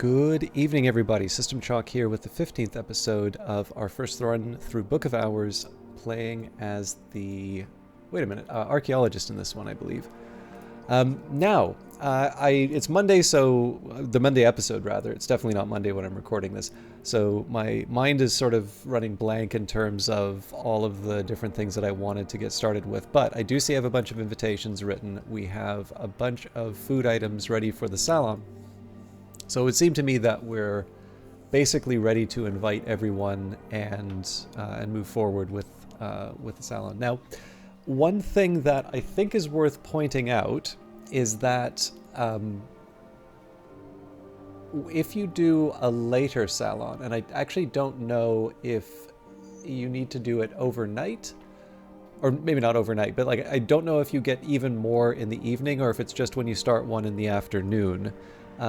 Good evening, everybody. System Chalk here with the 15th episode of our first run through Book of Hours, playing as the, archaeologist in this one, I believe. It's Monday, so the Monday episode, rather. It's definitely not Monday when I'm recording this. So my mind is sort of running blank in terms of all of the different things that I wanted to get started with. But I do see I have a bunch of invitations written. We have a bunch of food items ready for the salon. So it would seem to me that we're basically ready to invite everyone and move forward with the salon. Now, one thing that I think is worth pointing out is that if you do a later salon, and I actually don't know if you need to do it overnight, or maybe not overnight, but I don't know if you get even more in the evening or if it's just when you start one in the afternoon.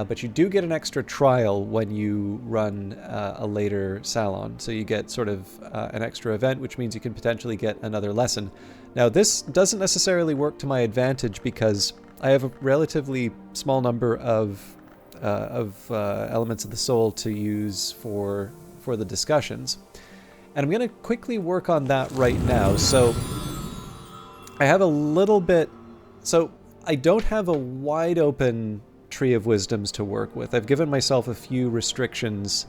But you do get an extra trial when you run a later salon. So you get sort of an extra event, which means you can potentially get another lesson. Now, this doesn't necessarily work to my advantage because I have a relatively small number of elements of the soul to use for the discussions. And I'm going to quickly work on that right now. So I have a little bit... So I don't have a wide open tree of wisdoms to work with. I've given myself a few restrictions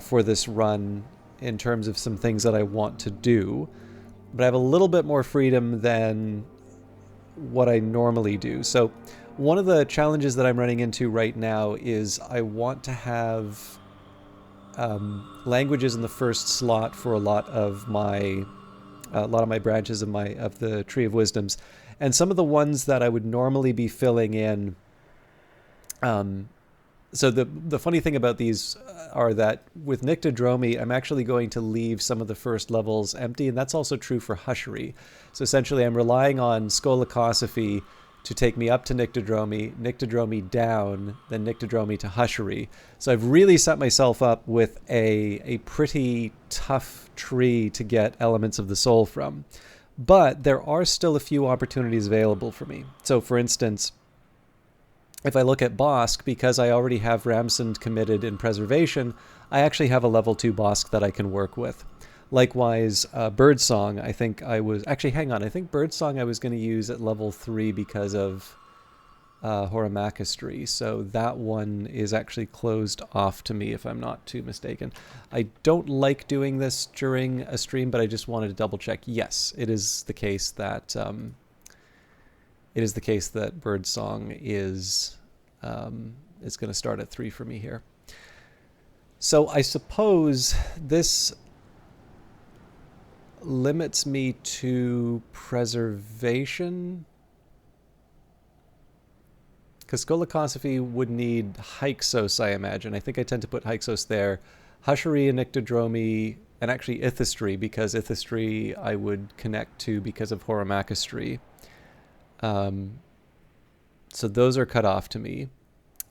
for this run in terms of some things that I want to do, but I have a little bit more freedom than what I normally do. So one of the challenges that I'm running into right now is I want to have languages in the first slot for a lot of my branches of the tree of wisdoms, and some of the ones that I would normally be filling in. So the funny thing about these are that with Nyctodromy, I'm actually going to leave some of the first levels empty, and that's also true for Hushery. So essentially, I'm relying on Skolakosophy to take me up to Nyctodromy, Nyctodromy down, then Nyctodromy to Hushery. So I've really set myself up with a pretty tough tree to get elements of the soul from. But there are still a few opportunities available for me. So for instance, if I look at Bosk, because I already have Ramsund committed in Preservation, I actually have a level 2 Bosk that I can work with. Likewise, Birdsong, I think Birdsong I was going to use at level 3 because of Horamachistry, so that one is actually closed off to me if I'm not too mistaken. I don't like doing this during a stream, but I just wanted to double check. Yes, it is the case that... Birdsong is going to start at 3 for me here. So I suppose this limits me to Preservation, because Skolakosophy would need Hyksos, I imagine. I think I tend to put Hyksos there. Hushery and Nyctodromy, and actually Ithistry, because Ithistry I would connect to because of Horamachistry. So those are cut off to me.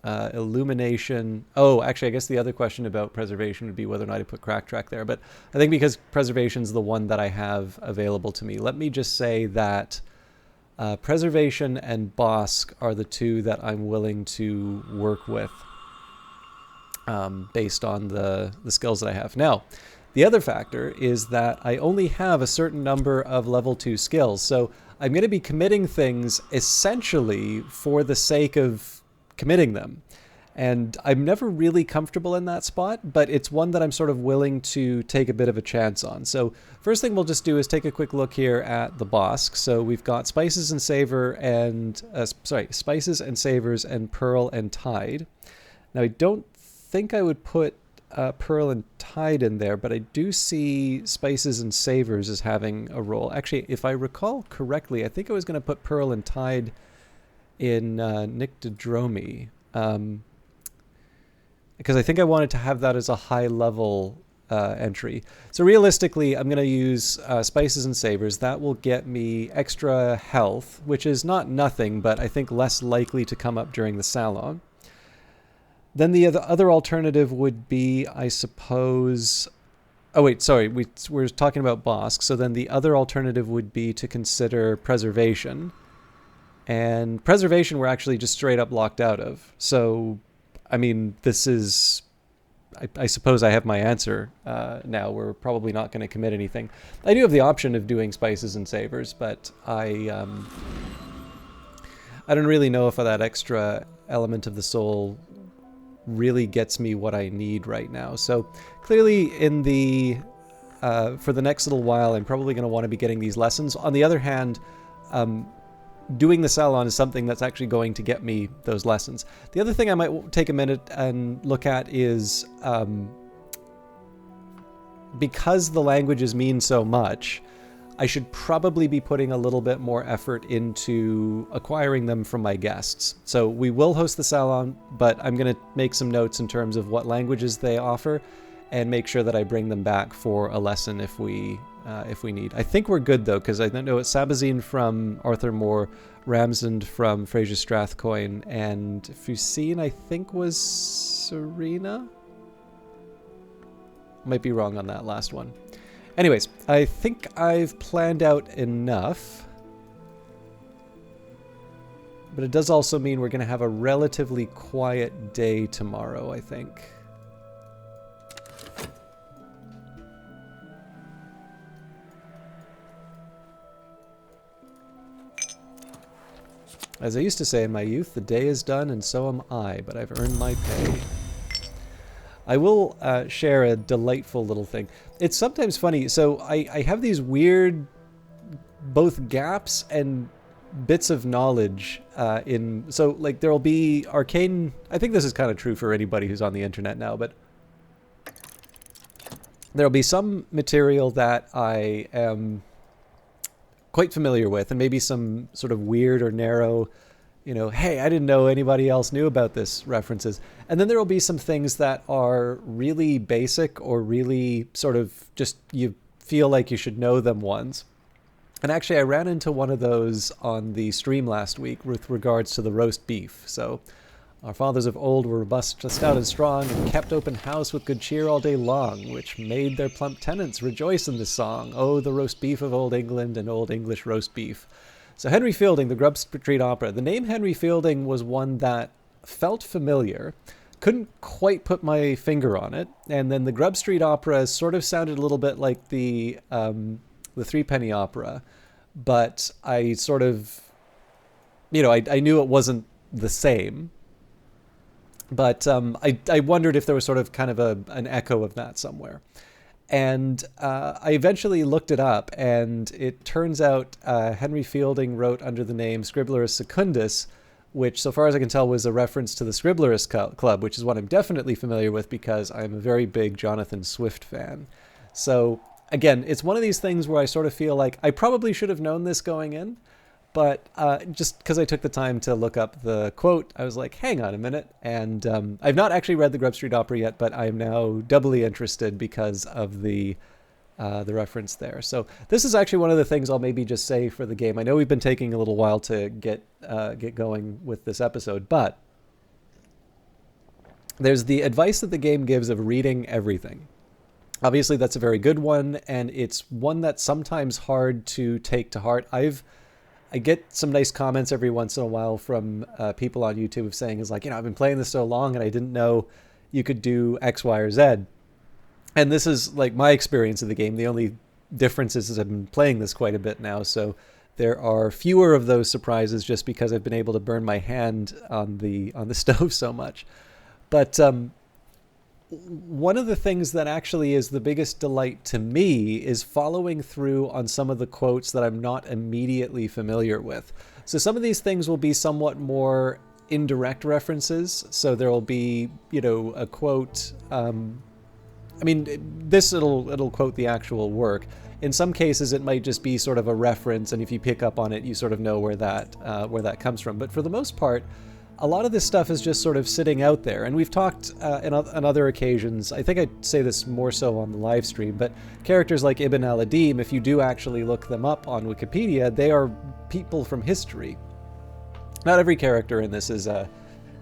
Illumination. Oh, actually, I guess the other question about Preservation would be whether or not I put Crack Track there. But I think because Preservation's the one that I have available to me, let me just say that Preservation and Bosk are the two that I'm willing to work with based on the skills that I have. Now, the other factor is that I only have a certain number of level 2 skills. So I'm going to be committing things essentially for the sake of committing them. And I'm never really comfortable in that spot, but it's one that I'm sort of willing to take a bit of a chance on. So first thing we'll just do is take a quick look here at the Bosk. So we've got Spices and Savors and Pearl and Tide. Now I don't think I would put Pearl and Tide in there, but I do see Spices and Savors as having a role. Actually, if I recall correctly, I think I was going to put Pearl and Tide in Nyctodromy, because I think I wanted to have that as a high-level entry. So realistically, I'm going to use Spices and Savors. That will get me extra health, which is not nothing, but I think less likely to come up during the salon. Then the other alternative would be, I suppose... Oh, wait, sorry. We're talking about Bosk. So then the other alternative would be to consider Preservation. And Preservation we're actually just straight up locked out of. So I mean, this is... I suppose I have my answer now. We're probably not going to commit anything. I do have the option of doing spices and savors, but I don't really know if that extra element of the soul really gets me what I need right now. So clearly in the for the next little while, I'm probably going to want to be getting these lessons. On the other hand, doing the salon is something that's actually going to get me those lessons. The other thing I might take a minute and look at is because the languages mean so much, I should probably be putting a little bit more effort into acquiring them from my guests. So we will host the salon, but I'm going to make some notes in terms of what languages they offer and make sure that I bring them back for a lesson if we need. I think we're good though, because I know it's Sabazine from Arthur Moore, Ramsden from Fraser Strathcoyne, and Fusine I think was Serena? Might be wrong on that last one. Anyways, I think I've planned out enough. But it does also mean we're going to have a relatively quiet day tomorrow, I think. As I used to say in my youth, the day is done and so am I, but I've earned my pay. I will share a delightful little thing. It's sometimes funny. So I have these weird both gaps and bits of knowledge so like there'll be arcane... I think this is kind of true for anybody who's on the internet now, but there'll be some material that I am quite familiar with, and maybe some sort of weird or narrow, hey, I didn't know anybody else knew about this references. And then there will be some things that are really basic or really sort of just you feel like you should know them ones. And actually I ran into one of those on the stream last week with regards to the roast beef. So our fathers of old were robust, stout and strong, and kept open house with good cheer all day long, which made their plump tenants rejoice in this song. Oh, the roast beef of old England and old English roast beef. So Henry Fielding, the Grub Street Opera. The name Henry Fielding was one that felt familiar, couldn't quite put my finger on it, and then the Grub Street Opera sort of sounded a little bit like the Threepenny Opera, but I sort of, I knew it wasn't the same. But I wondered if there was sort of kind of an echo of that somewhere. And I eventually looked it up, and it turns out Henry Fielding wrote under the name Scribblerus Secundus, which, so far as I can tell, was a reference to the Scribblerus Club, which is what I'm definitely familiar with because I'm a very big Jonathan Swift fan. So, again, it's one of these things where I sort of feel like I probably should have known this going in, but just because I took the time to look up the quote, I was like, hang on a minute. And I've not actually read the Grub Street Opera yet, but I'm now doubly interested because of the reference there. So this is actually one of the things I'll maybe just say for the game. I know we've been taking a little while to get going with this episode, but there's the advice that the game gives of reading everything. Obviously, that's a very good one, and it's one that's sometimes hard to take to heart. I get some nice comments every once in a while from people on YouTube saying, is like, I've been playing this so long and I didn't know you could do X, Y, or Z. And this is like my experience of the game. The only difference is I've been playing this quite a bit now, so there are fewer of those surprises just because I've been able to burn my hand on the stove so much. But one of the things that actually is the biggest delight to me is following through on some of the quotes that I'm not immediately familiar with. So some of these things will be somewhat more indirect references. So there will be, a quote. It'll quote the actual work. In some cases, it might just be sort of a reference, and if you pick up on it, you sort of know where that comes from. But for the most part, a lot of this stuff is just sort of sitting out there. And we've talked on other occasions, I think I'd say this more so on the live stream, but characters like Ibn al-Adim, if you do actually look them up on Wikipedia, they are people from history. Not every character in this is a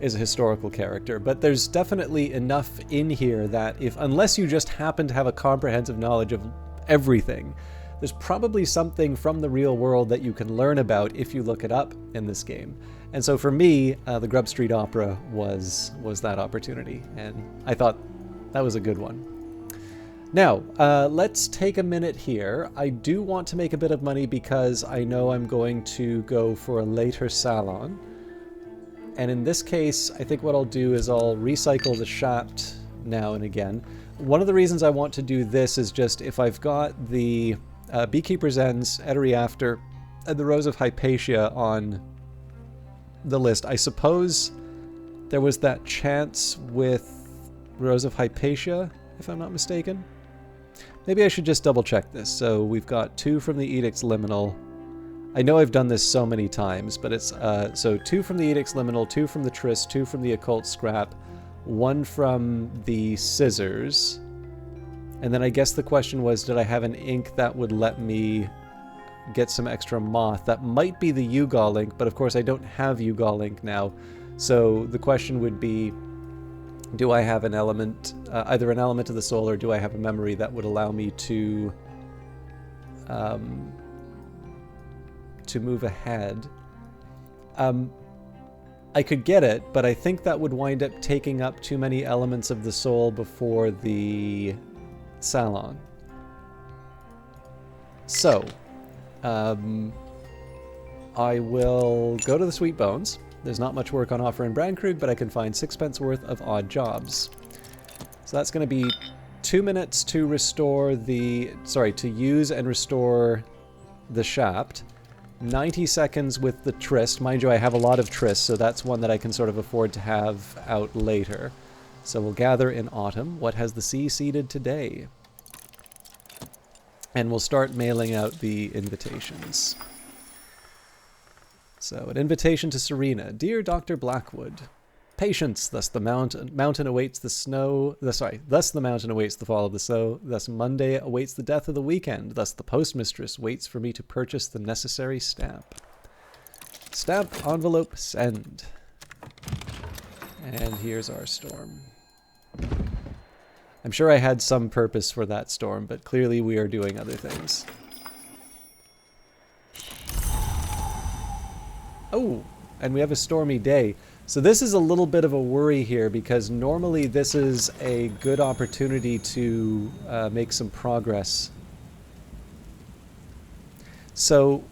historical character, but there's definitely enough in here that unless you just happen to have a comprehensive knowledge of everything, there's probably something from the real world that you can learn about if you look it up in this game. And so for me, the Grub Street Opera was that opportunity, and I thought that was a good one. Now, let's take a minute here. I do want to make a bit of money because I know I'm going to go for a later salon. And in this case, I think what I'll do is I'll recycle the shaft now and again. One of the reasons I want to do this is just if I've got the Beekeeper's Ends, Etery After, and the Rose of Hypatia on the list. I suppose there was that chance with Rose of Hypatia, if I'm not mistaken. Maybe I should just double check this. So we've got 2 from the Edict's Liminal. I know I've done this so many times, but it's so 2 from the Edict's Liminal, 2 from the Tryst, 2 from the Occult Scrap, 1 from the Scissors. And then I guess the question was, did I have an ink that would let me get some extra moth? That might be the Ugal ink, but of course I don't have Ugal ink now. So the question would be, do I have an element, either an element of the soul, or do I have a memory that would allow me to move ahead? I could get it, but I think that would wind up taking up too many elements of the soul before the salon. So, I will go to the Sweet Bones. There's not much work on offer in Brandkrug, but I can find 6 worth of odd jobs. So that's going to be 2 minutes to restore the... Sorry, to use and restore the shaft. 90 seconds with the Tryst. Mind you, I have a lot of Tryst, so that's one that I can sort of afford to have out later. So we'll gather in autumn. What has the sea seeded today? And we'll start mailing out the invitations. So, an invitation to Serena. Dear Dr. Blackwood, patience, thus the mountain awaits the snow, thus the mountain awaits the fall of the snow, thus Monday awaits the death of the weekend, thus the postmistress waits for me to purchase the necessary stamp. Stamp, envelope, send. And here's our storm. I'm sure I had some purpose for that storm, but clearly we are doing other things. Oh, and we have a stormy day. So this is a little bit of a worry here, because normally this is a good opportunity to make some progress. So,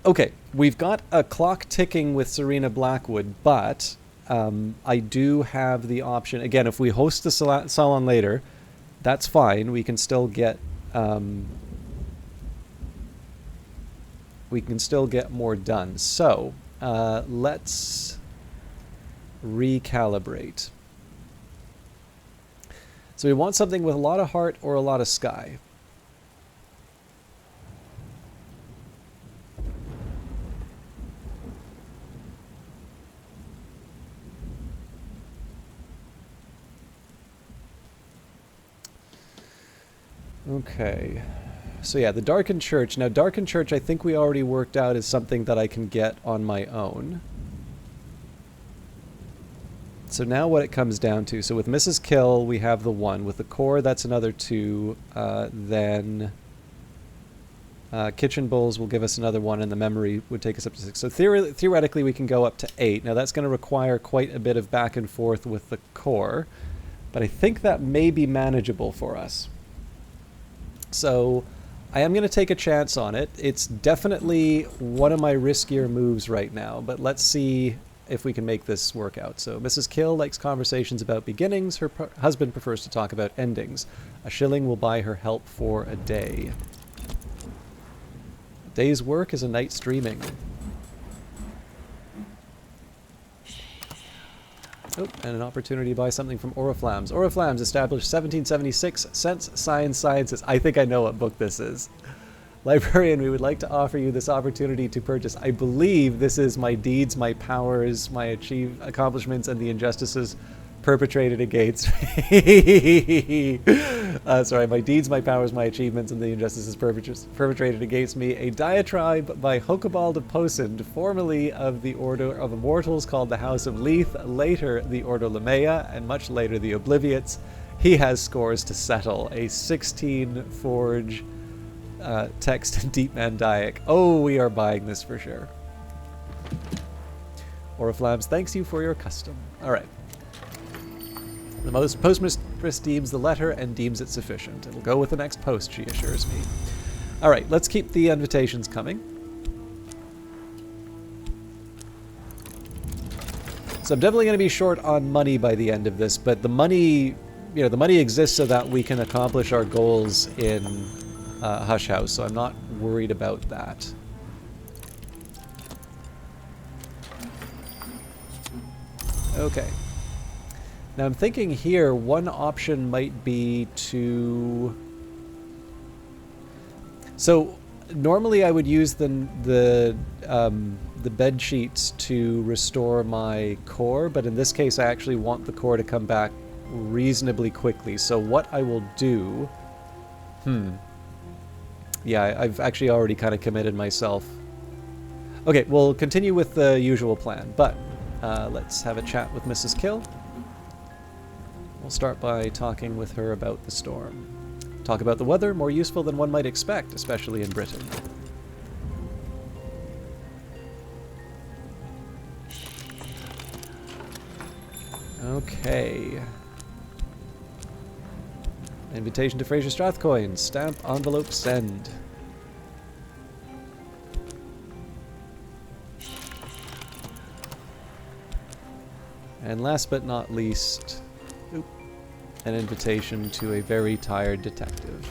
okay, we've got a clock ticking with Serena Blackwood, but I do have the option. Again, if we host the salon later, that's fine. We can still get more done. So let's recalibrate. So we want something with a lot of heart or a lot of sky. Okay, so yeah, the Darkened Church. Now, Darkened Church, I think we already worked out is something that I can get on my own. So now what it comes down to, so with Mrs. Kill, we have the 1. With the Core, that's another 2. Then Kitchen Bowls will give us another 1, and the Memory would take us up to 6. So theoretically, we can go up to 8. Now, that's going to require quite a bit of back and forth with the Core, but I think that may be manageable for us. So I am going to take a chance on it. It's definitely one of my riskier moves right now, but let's see if we can make this work out. So Mrs. Kill likes conversations about beginnings. Her husband prefers to talk about endings. A shilling will buy her help for a day. A day's work is a night's dreaming. Oh, and an opportunity to buy something from Oriflammes. Oriflammes, established 1776, Sense, Science, Sciences. I think I know what book this is. Librarian, we would like to offer you this opportunity to purchase. I believe this is My Deeds, My Powers, My Accomplishments, and the Injustices Perpetrated Against me. Sorry, My Deeds, My Powers, My Achievements, and the Injustices Perpetrated Against Me. A diatribe by Hokebald of Posend, formerly of the Order of Immortals called the House of Leith, later the Ordo Lamea, and much later the Obliviates. He has scores to settle. A 16 forge text in Deep Mandaic. Oh, we are buying this for sure. Oriflabs thanks you for your custom. Alright. The postmistress deems the letter and deems it sufficient. It'll go with the next post, she assures me. Alright, let's keep the invitations coming. So I'm definitely going to be short on money by the end of this, but the money, the money exists so that we can accomplish our goals in Hush House, so I'm not worried about that. Okay. Now I'm thinking here, one option might be to... So normally I would use the bed sheets to restore my core, but in this case I actually want the core to come back reasonably quickly. So what I will do... Yeah, I've actually already kind of committed myself. Okay, we'll continue with the usual plan, but let's have a chat with Mrs. Kill. We'll start by talking with her about the storm. Talk about the weather, more useful than one might expect, especially in Britain. Okay. Invitation to Fraser Strathcoyne. Stamp, envelope, send. And last but not least, an invitation to a very tired detective.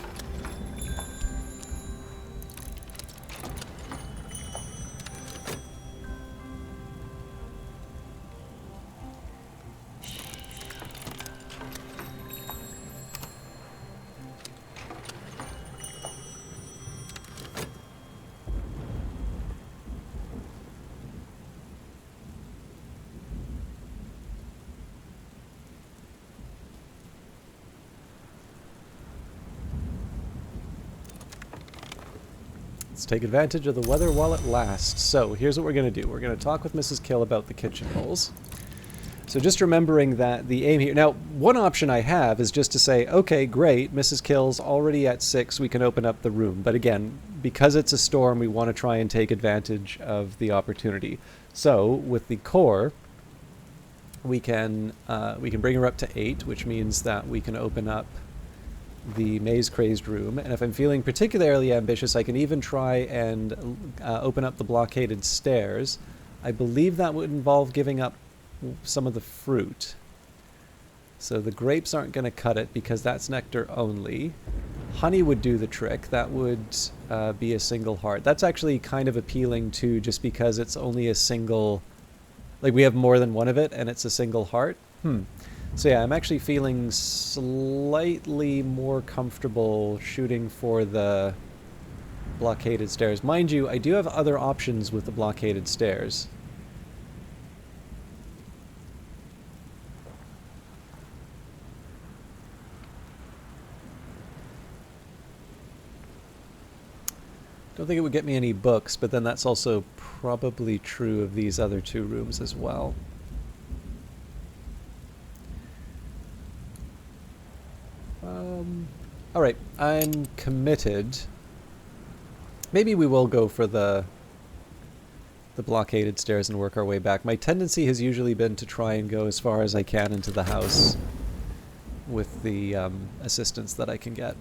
Let's take advantage of the weather while it lasts. So here's what we're going to do. We're going to talk with Mrs. Kill about the kitchen rolls. So just remembering that the aim here... Now, one option I have is just to say, okay, great, Mrs. Kill's already at 6, we can open up the room. But again, because it's a storm, we want to try and take advantage of the opportunity. So with the core, we can bring her up to 8, which means that we can open up the maze-crazed room, and if I'm feeling particularly ambitious, I can even try and open up the blockaded stairs. I believe that would involve giving up some of the fruit. So the grapes aren't going to cut it because that's nectar only. Honey would do the trick. That would be a single heart. That's actually kind of appealing too, just because it's only a single... Like, we have more than one of it, and it's a single heart. So yeah, I'm actually feeling slightly more comfortable shooting for the blockaded stairs. Mind you, I do have other options with the blockaded stairs. Don't think it would get me any books, but then that's also probably true of these other 2 rooms as well. Alright, I'm committed. Maybe we will go for the blockaded stairs and work our way back. My tendency has usually been to try and go as far as I can into the house with the assistance that I can get.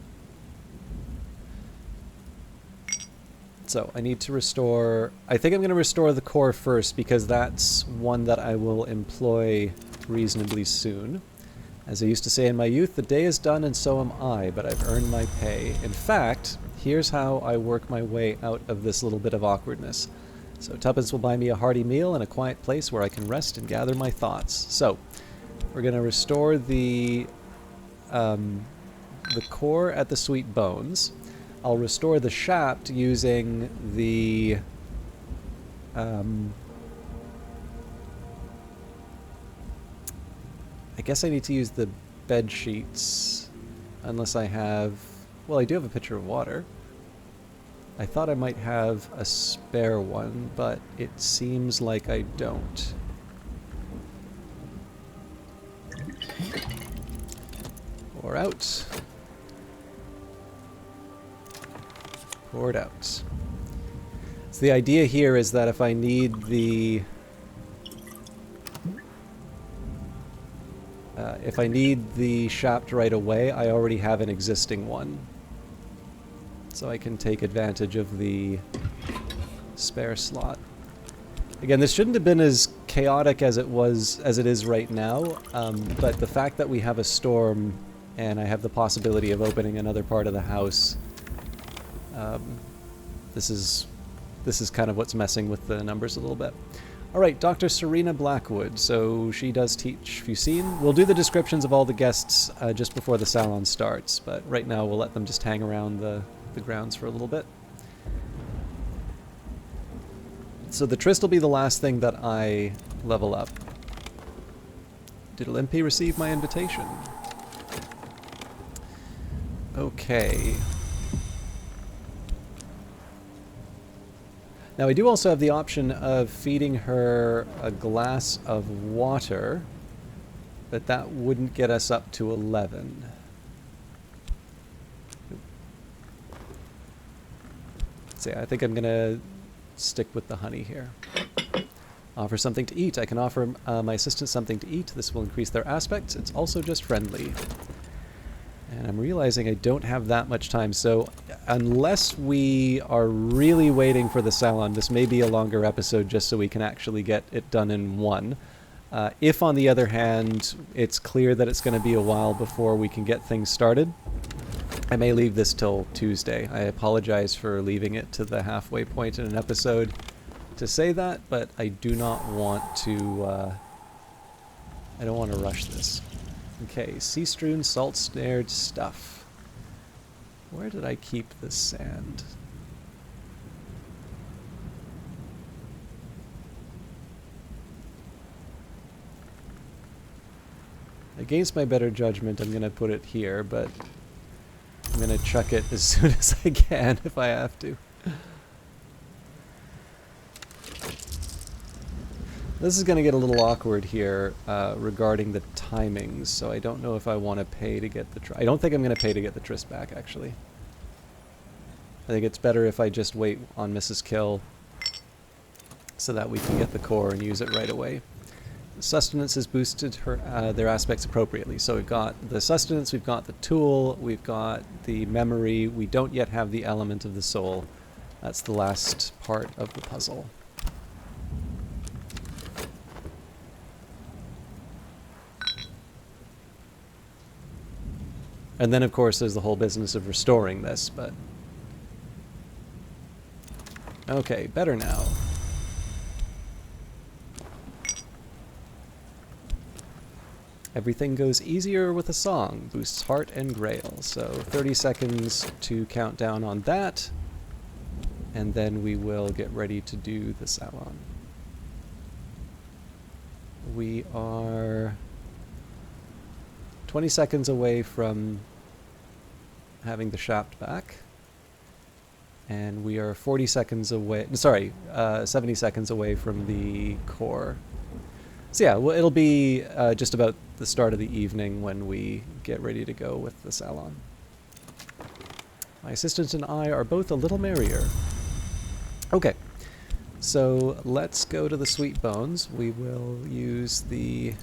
So I need to restore... I think I'm going to restore the core first because that's one that I will employ reasonably soon. As I used to say in my youth, the day is done and so am I, but I've earned my pay. In fact, here's how I work my way out of this little bit of awkwardness. So tuppence will buy me a hearty meal and a quiet place where I can rest and gather my thoughts. So we're going to restore the core at the Sweet Bones. I'll restore the shaft using the... I guess I need to use the bed sheets, unless I have... Well, I do have a pitcher of water. I thought I might have a spare one, but it seems like I don't. Pour out. Poured out. So the idea here is that if I need the If I need the shaft right away, I already have an existing one. So I can take advantage of the spare slot. Again, this shouldn't have been as chaotic as it is right now, but the fact that we have a storm and I have the possibility of opening another part of the house, this is kind of what's messing with the numbers a little bit. All right, Dr. Serena Blackwood. So she does teach Fusine. We'll do the descriptions of all the guests just before the salon starts, but right now we'll let them just hang around the grounds for a little bit. So the Tryst will be the last thing that I level up. Did Olympi receive my invitation? Okay. Now I do also have the option of feeding her a glass of water, but that wouldn't get us up to 11. So yeah, I think I'm gonna stick with the honey here. Offer something to eat. I can offer my assistant something to eat. This will increase their aspects. It's also just friendly. And I'm realizing I don't have that much time, so unless we are really waiting for the salon, this may be a longer episode just so we can actually get it done in one. If, on the other hand, it's clear that it's going to be a while before we can get things started, I may leave this till Tuesday. I apologize for leaving it to the halfway point in an episode to say that, but I do not want to, I don't want to rush this. Okay, sea-strewn, salt-snared stuff. Where did I keep the sand? Against my better judgment, I'm going to put it here, but I'm going to chuck it as soon as I can if I have to. This is going to get a little awkward here regarding the timings, so I don't know if I want to pay to get the... I don't think I'm going to pay to get the Tryst back, actually. I think it's better if I just wait on Mrs. Kill so that we can get the core and use it right away. Sustenance has boosted their aspects appropriately. So we've got the sustenance, we've got the tool, we've got the memory. We don't yet have the element of the soul. That's the last part of the puzzle. And then, of course, there's the whole business of restoring this, but... Okay, better now. Everything goes easier with a song. Boosts heart and grail. So 30 seconds to count down on that. And then we will get ready to do the salon. We are 20 seconds away from having the shaft back. And we are 40 seconds away, sorry, 70 seconds away from the core. So yeah, well, it'll be just about the start of the evening when we get ready to go with the salon. My assistant and I are both a little merrier. Okay, so let's go to the sweet bones. We will use the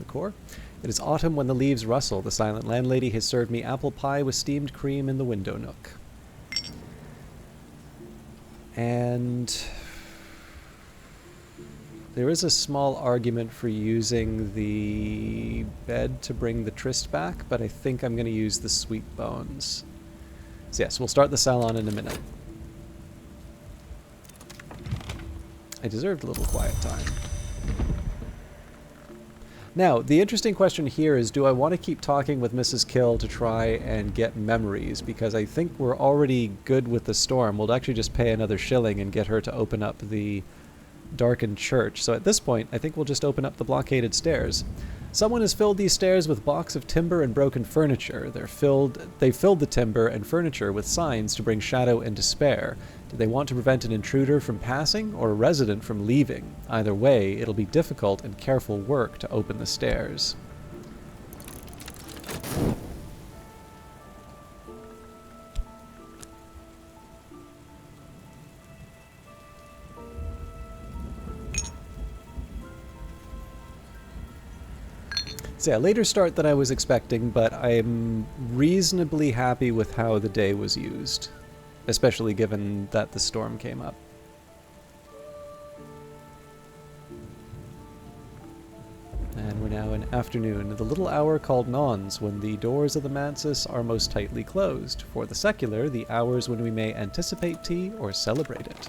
core. It is autumn when the leaves rustle. The silent landlady has served me apple pie with steamed cream in the window nook. And there is a small argument for using the bed to bring the Tryst back, but I think I'm going to use the sweet bones. So yes, we'll start the salon in a minute. I deserved a little quiet time. Now, the interesting question here is, do I want to keep talking with Mrs. Kill to try and get memories? Because I think we're already good with the storm. We'll actually just pay another shilling and get her to open up the darkened church. So at this point, I think we'll just open up the blockaded stairs. Someone has filled these stairs with blocks of timber and broken furniture. They filled the timber and furniture with signs to bring shadow and despair. Do they want to prevent an intruder from passing or a resident from leaving? Either way, it'll be difficult and careful work to open the stairs. So yeah, later start than I was expecting, but I'm reasonably happy with how the day was used, especially given that the storm came up. And we're now in afternoon, the little hour called Nons, when the doors of the mansis are most tightly closed. For the secular, the hours when we may anticipate tea or celebrate it.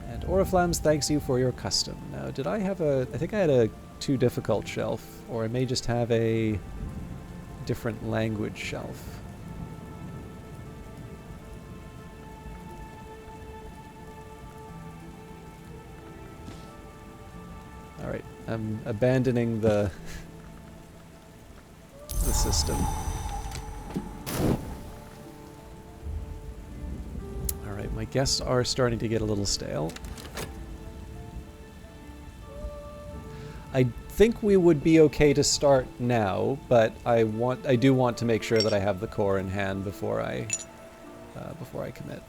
And Oriflammes thanks you for your custom. Now, did I have a... I think I had a too difficult shelf, or I may just have a different language shelf. Alright, I'm abandoning the system. Alright, my guests are starting to get a little stale. I think we would be okay to start now, but I do want to make sure that I have the core in hand before I commit.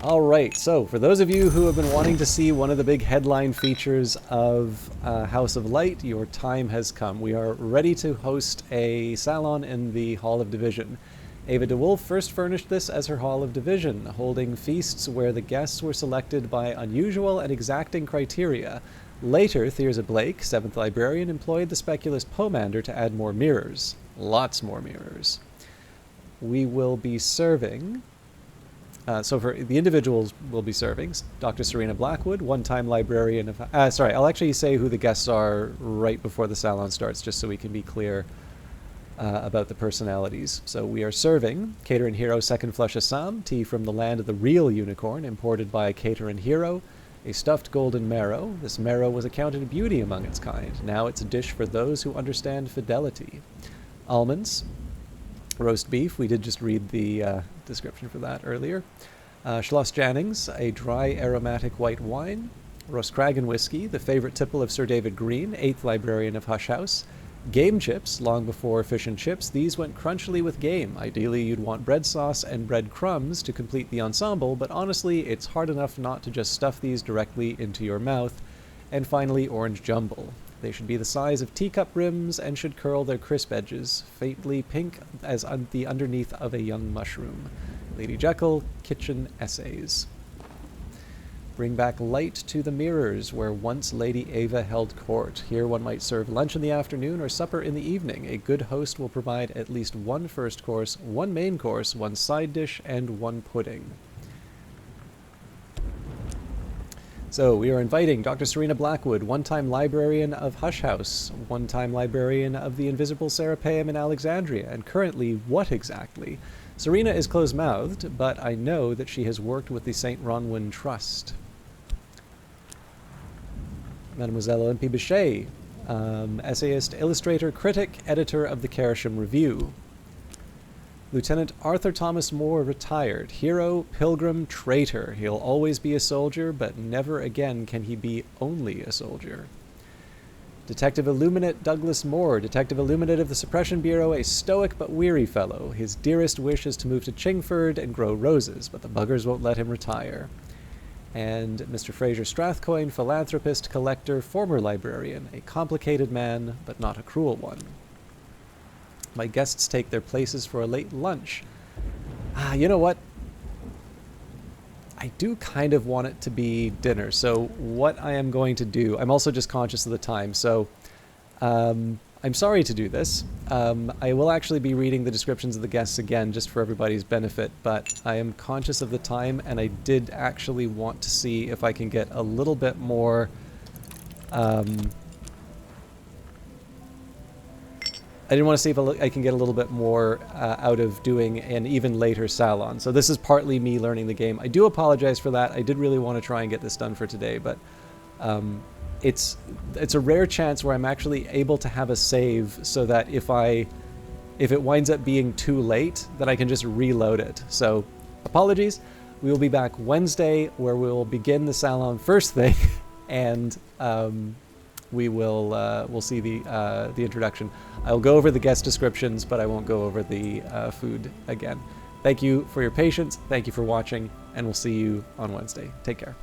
Alright, so for those of you who have been wanting to see one of the big headline features of House of Light, your time has come. We are ready to host a salon in the Hall of Division. Ava de Wolf first furnished this as her Hall of Division, holding feasts where the guests were selected by unusual and exacting criteria. Later, Thyrza Blake, 7th Librarian, employed the speculist Pomander to add more mirrors. Lots more mirrors. We will be serving... so for the individuals we'll be serving, Dr. Serena Blackwood, one-time librarian of... sorry, I'll actually say who the guests are right before the salon starts, just so we can be clear about the personalities. So we are serving Cateran Hero Second Flush Assam, tea from the land of the real unicorn, imported by Cateran Hero, a stuffed golden marrow. This marrow was accounted a beauty among its kind. Now it's a dish for those who understand fidelity. Almonds, roast beef. We did just read the description for that earlier. Schloss Jannings, a dry aromatic white wine. Roscragen whiskey, the favorite tipple of Sir David Green, 8th Librarian of Hush House. Game chips, long before fish and chips, these went crunchily with game. Ideally, you'd want bread sauce and bread crumbs to complete the ensemble, but honestly, it's hard enough not to just stuff these directly into your mouth. And finally, orange jumble. They should be the size of teacup rims and should curl their crisp edges, faintly pink as the underneath of a young mushroom. Lady Jekyll, Kitchen Essays. Bring back light to the mirrors where once Lady Ava held court. Here one might serve lunch in the afternoon or supper in the evening. A good host will provide at least one first course, one main course, one side dish, and one pudding. So we are inviting Dr. Serena Blackwood, one-time librarian of Hush House, one-time librarian of the Invisible Serapeum in Alexandria, and currently what exactly? Serena is close-mouthed, but I know that she has worked with the St. Ronwin Trust. Mademoiselle Olympe Bichet, essayist, illustrator, critic, editor of the Carisham Review. Lieutenant Arthur Thomas Moore, retired. Hero, pilgrim, traitor. He'll always be a soldier, but never again can he be only a soldier. Detective Illuminate Douglas Moore, Detective Illuminate of the Suppression Bureau, a stoic but weary fellow. His dearest wish is to move to Chingford and grow roses, but the buggers won't let him retire. And Mr. Fraser Strathcoyne, philanthropist, collector, former librarian, a complicated man, but not a cruel one. My guests take their places for a late lunch. You know what? I do kind of want it to be dinner, so what I am going to do... I'm also just conscious of the time, so I'm sorry to do this. I will actually be reading the descriptions of the guests again, just for everybody's benefit, but I am conscious of the time, and I did actually want to see if I can get a little bit more... I didn't want to see if I can get a little bit more out of doing an even later salon. So this is partly me learning the game. I do apologize for that. I did really want to try and get this done for today, but it's a rare chance where I'm actually able to have a save so that if it winds up being too late, that I can just reload it. So apologies. We will be back Wednesday, where we will begin the salon first thing, and we'll see the introduction. I'll go over the guest descriptions, but I won't go over the food again. Thank you for your patience. Thank you for watching, and we'll see you on Wednesday. Take care.